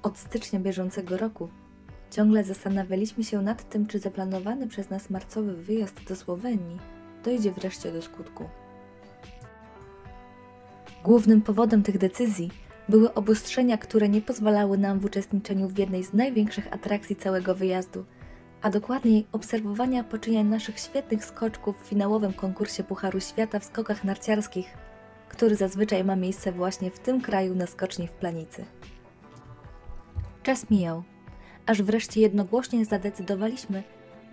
Od stycznia bieżącego roku ciągle zastanawialiśmy się nad tym, czy zaplanowany przez nas marcowy wyjazd do Słowenii dojdzie wreszcie do skutku. Głównym powodem tych decyzji były obostrzenia, które nie pozwalały nam w uczestniczeniu w jednej z największych atrakcji całego wyjazdu, a dokładniej obserwowania poczynień naszych świetnych skoczków w finałowym konkursie Pucharu Świata w skokach narciarskich, który zazwyczaj ma miejsce właśnie w tym kraju na skoczni w Planicy. Czas mijał, aż wreszcie jednogłośnie zadecydowaliśmy,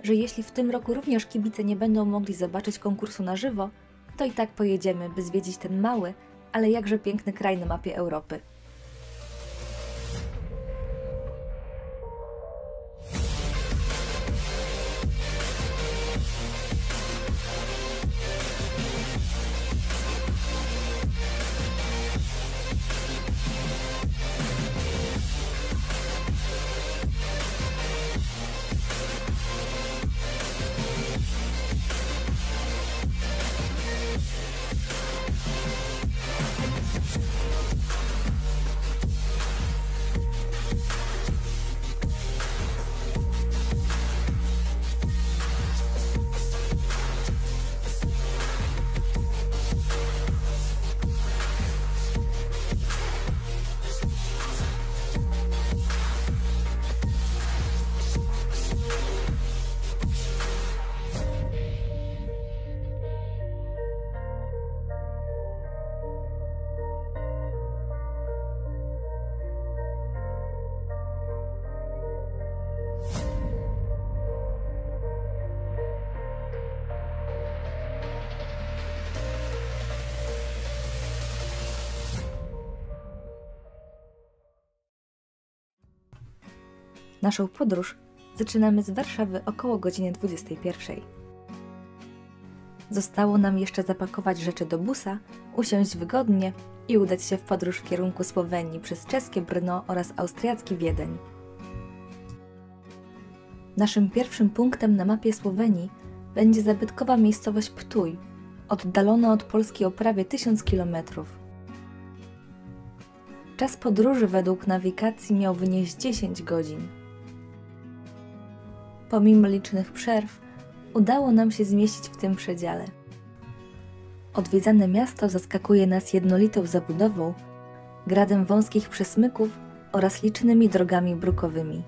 że jeśli w tym roku również kibice nie będą mogli zobaczyć konkursu na żywo, to i tak pojedziemy, by zwiedzić ten mały, ale jakże piękny kraj na mapie Europy. Naszą podróż zaczynamy z Warszawy około godziny 21. Zostało nam jeszcze zapakować rzeczy do busa, usiąść wygodnie i udać się w podróż w kierunku Słowenii przez czeskie Brno oraz austriacki Wiedeń. Naszym pierwszym punktem na mapie Słowenii będzie zabytkowa miejscowość Ptuj, oddalona od Polski o prawie 1000 km. Czas podróży według nawigacji miał wynieść 10 godzin. Pomimo licznych przerw, udało nam się zmieścić w tym przedziale. Odwiedzane miasto zaskakuje nas jednolitą zabudową, gradem wąskich przesmyków oraz licznymi drogami brukowymi.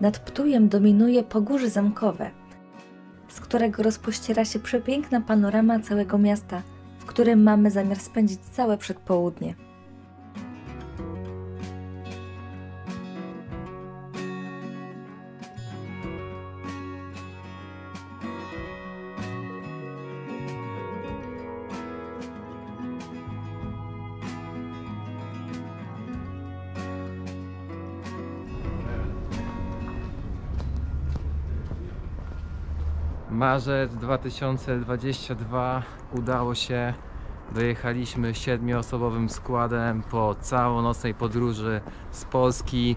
Nad Ptujem dominuje Pogórze Zamkowe, z którego rozpościera się przepiękna panorama całego miasta, w którym mamy zamiar spędzić całe przedpołudnie. Marzec 2022 udało się, dojechaliśmy 7-osobowym składem po całonocnej podróży z Polski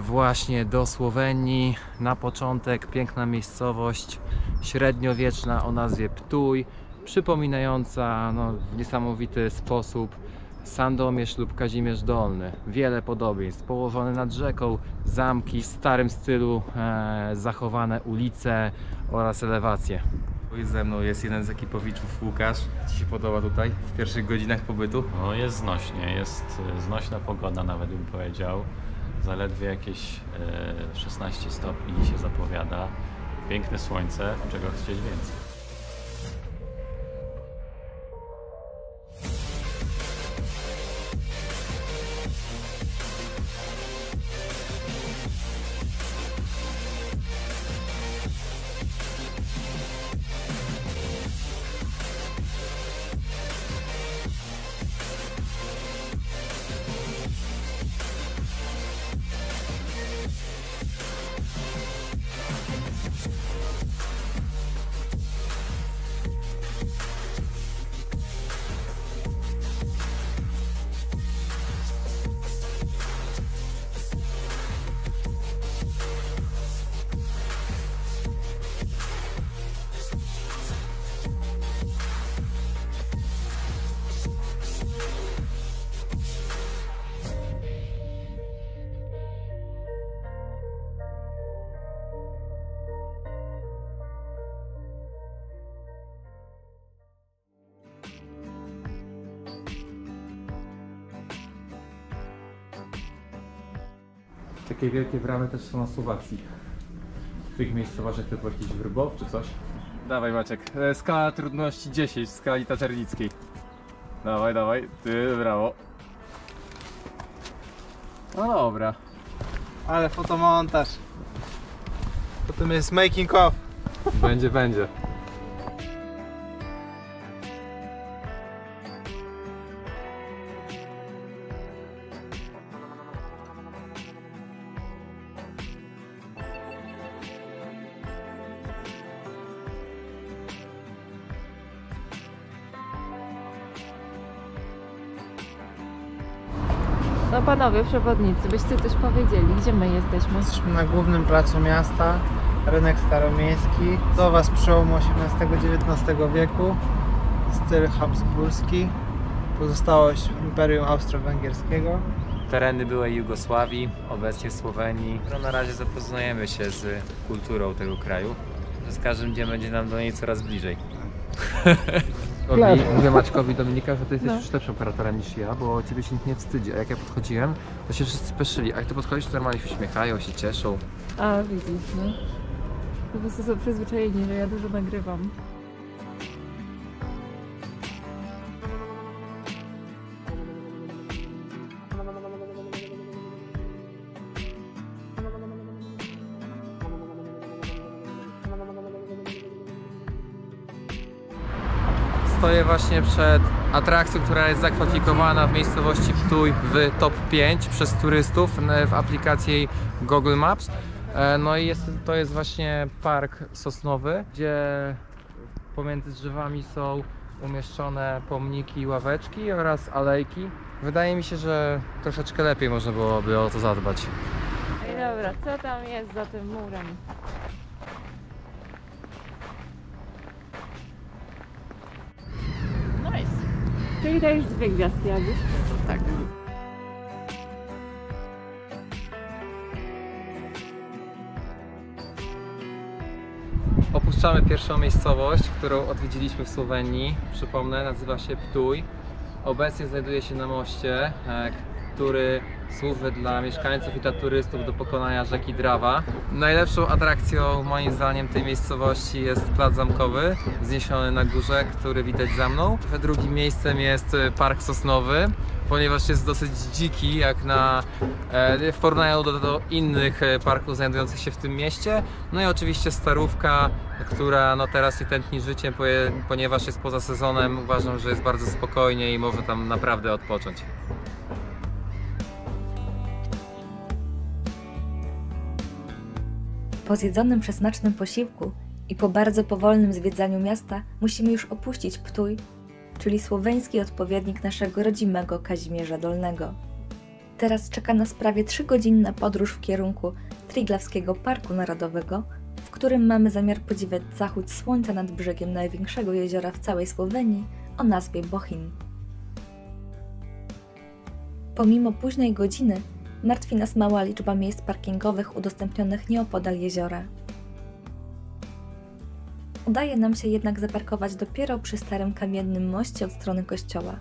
właśnie do Słowenii. Na początek piękna miejscowość średniowieczna o nazwie Ptuj, przypominająca w niesamowity sposób Sandomierz lub Kazimierz Dolny. Wiele podobieństw, położone nad rzeką, zamki w starym stylu, zachowane ulice oraz elewacje. Ze mną jest jeden z ekipowiczów, Łukasz. Ci się podoba tutaj w pierwszych godzinach pobytu? No jest znośnie, jest znośna pogoda, nawet bym powiedział. Zaledwie jakieś 16 stopni się zapowiada. Piękne słońce, czego chcieć więcej. Takie wielkie bramy też są na Słowacji. W tych miejscowościach typu jakiś Wrbow czy coś. Dawaj Maciek, skala trudności 10 w skali taternickiej. Dawaj, dawaj, ty, brawo. No dobra. Ale fotomontaż. Potem jest making of. Będzie, będzie. No panowie przewodnicy, byście coś powiedzieli, gdzie my jesteśmy? Jesteśmy na głównym placu miasta, rynek staromiejski. Do was przełomu XVIII-XIX wieku, styl habsburski, pozostałość Imperium Austro-Węgierskiego. Tereny byłej Jugosławii, obecnie Słowenii. No na razie zapoznajemy się z kulturą tego kraju. Z każdym dniem będzie nam do niej coraz bliżej. Mówię Maćkowi Dominika, że ty jesteś już lepszym operatorem niż ja, bo ciebie się nikt nie wstydzi. A jak ja podchodziłem, to się wszyscy spieszyli. A jak ty podchodzisz, to normalnie się uśmiechają, się cieszą. A widzisz, no. Po prostu są przyzwyczajeni, że ja dużo nagrywam. Stoję właśnie przed atrakcją, która jest zakwalifikowana w miejscowości Ptuj w top 5 przez turystów w aplikacji Google Maps. No i to jest właśnie park sosnowy, gdzie pomiędzy drzewami są umieszczone pomniki i ławeczki oraz alejki. Wydaje mi się, że troszeczkę lepiej można byłoby o to zadbać. Ej dobra, co tam jest za tym murem? Nice. Czyli to już 2 gwiazdki, Aguś? Tak. Opuszczamy pierwszą miejscowość, którą odwiedziliśmy w Słowenii. Przypomnę, nazywa się Ptuj. Obecnie znajduje się na moście, który służy dla mieszkańców i dla turystów do pokonania rzeki Drava. Najlepszą atrakcją moim zdaniem tej miejscowości jest plac zamkowy, wzniesiony na górze, który widać za mną. Drugim miejscem jest park sosnowy, ponieważ jest dosyć dziki jak w porównaniu do innych parków znajdujących się w tym mieście. No i oczywiście Starówka, która teraz nie tętni życiem, ponieważ jest poza sezonem. Uważam, że jest bardzo spokojnie i można tam naprawdę odpocząć. Po zjedzonym przesmacznym posiłku i po bardzo powolnym zwiedzaniu miasta musimy już opuścić Ptuj, czyli słoweński odpowiednik naszego rodzimego Kazimierza Dolnego. Teraz czeka nas prawie 3-godzinna podróż w kierunku Triglavskiego Parku Narodowego, w którym mamy zamiar podziwiać zachód słońca nad brzegiem największego jeziora w całej Słowenii o nazwie Bohinj. Pomimo późnej godziny martwi nas mała liczba miejsc parkingowych udostępnionych nieopodal jeziora. Udaje nam się jednak zaparkować dopiero przy starym kamiennym moście od strony kościoła.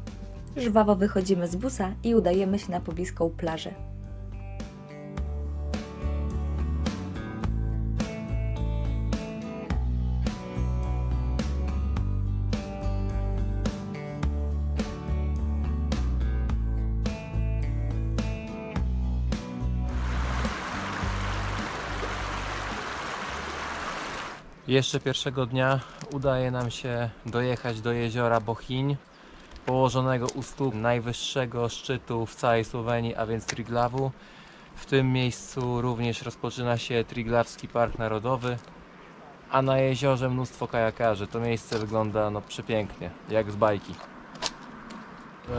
Żwawo wychodzimy z busa i udajemy się na pobliską plażę. Jeszcze pierwszego dnia udaje nam się dojechać do jeziora Bohinj, położonego u stóp najwyższego szczytu w całej Słowenii, a więc Triglavu. W tym miejscu również rozpoczyna się Triglavski Park Narodowy, a na jeziorze mnóstwo kajakarzy. To miejsce wygląda przepięknie, jak z bajki.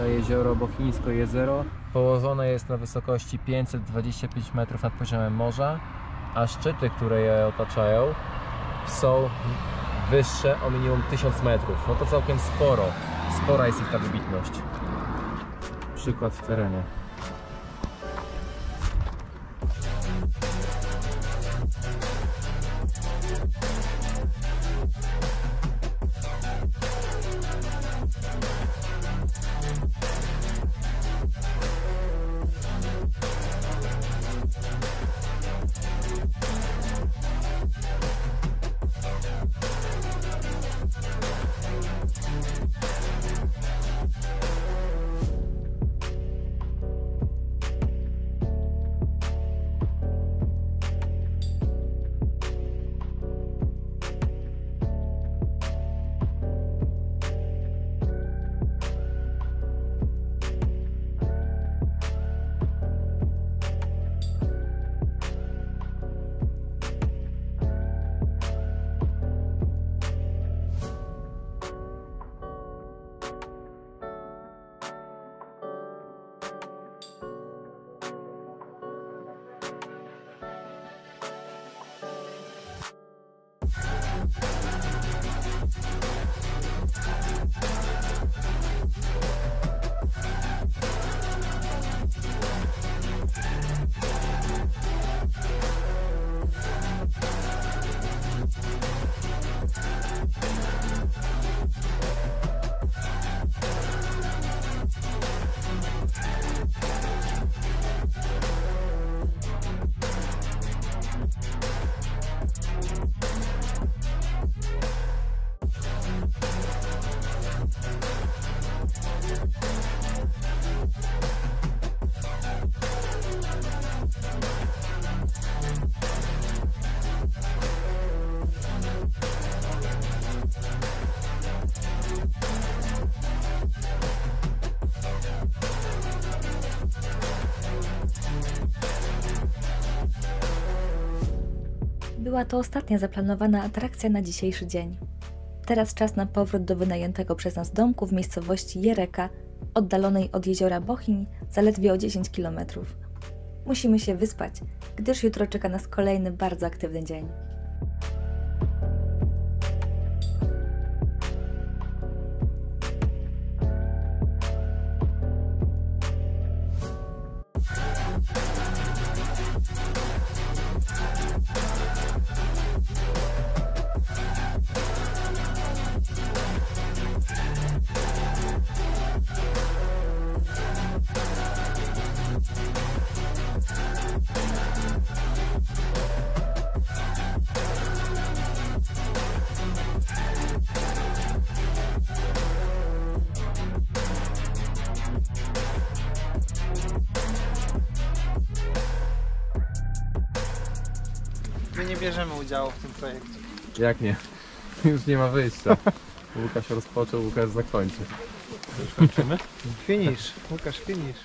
Jezioro Bohińsko Jezero położone jest na wysokości 525 metrów nad poziomem morza, a szczyty, które je otaczają, są wyższe o minimum 1000 metrów. No to całkiem sporo. Spora jest ich ta wybitność. Przykład w terenie. była to ostatnia zaplanowana atrakcja na dzisiejszy dzień. Teraz czas na powrót do wynajętego przez nas domku w miejscowości Jereka, oddalonej od jeziora Bochni zaledwie o 10 km. Musimy się wyspać, gdyż jutro czeka nas kolejny bardzo aktywny dzień. My nie bierzemy udziału w tym projekcie. Jak nie? Już nie ma wyjścia. Łukasz rozpoczął, Łukasz zakończy. Finish, Łukasz, finish.